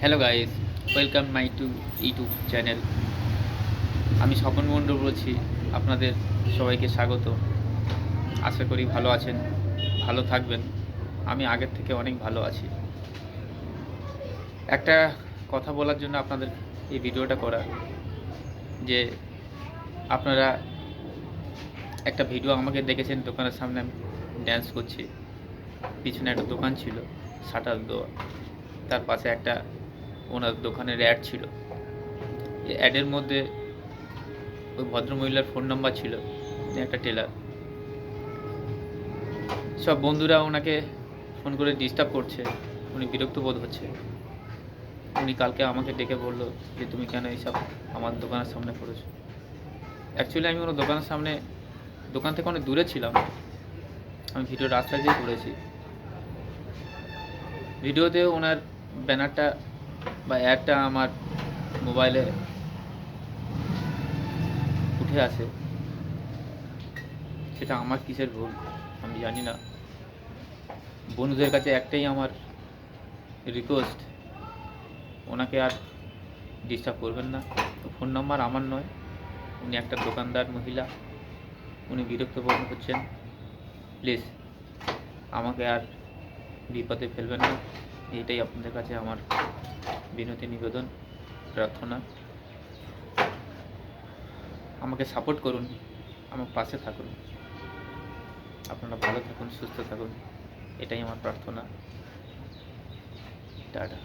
Hello guys, welcome my to YouTube channel. আমি স্বপন মণ্ডল বলছি। আপনাদের সবাইকে স্বাগত। আশা করি ভালো আছেন, ভালো থাকবেন। আমি আগের থেকে অনেক ভালো আছি। একটা কথা বলার জন্য আপনাদের এই ভিডিওটা করা, যে আপনারা একটা ভিডিও আমাকে দেখেছেন, দোকানের সামনে আমি ড্যান্স করছি। পিছনে একটা দোকান ছিল, শাটার দেওয়া। তার পাশে একটা ওনার দোকানের অ্যাড ছিল। এই অ্যাডের মধ্যে ওই ভদ্রমহিলার ফোন নাম্বার ছিল। উনি একটা টেলার। সব বন্ধুরা ওনাকে ফোন করে ডিস্টার্ব করছে, উনি বিরক্ত বোধ হচ্ছে। উনি কালকে আমাকে ডেকে বললো যে তুমি কেন এইসব আমার দোকানের সামনে করেছো। অ্যাকচুয়ালি আমি ওনার দোকানের সামনে, দোকান থেকে অনেক দূরে ছিলাম। আমি ভিডিও রাস্তা দিয়ে করেছি। ভিডিওতে ওনার ব্যানারটা বা অ্যাডটা আমার মোবাইলে উঠে আসে। সেটা আমার কিসের ভুল আমি জানি না। বন্ধুদের কাছে একটাই আমার রিকোয়েস্ট, ওনাকে আর ডিস্টার্ব করবেন না। ফোন নাম্বার আমার নয়, উনি একটা দোকানদার মহিলা, উনি বিরক্ত বোধ হচ্ছেন। প্লিজ আমাকে আর বিপদে ফেলবেন না, এইটাই আপনাদের কাছে আমার বিনতি, নিবেদন, প্রার্থনা। আমাকে সাপোর্ট করুন, আমার পাশে থাকুন। আপনারা ভালো থাকুন, সুস্থ থাকুন, এটাই আমার প্রার্থনা। টাটা।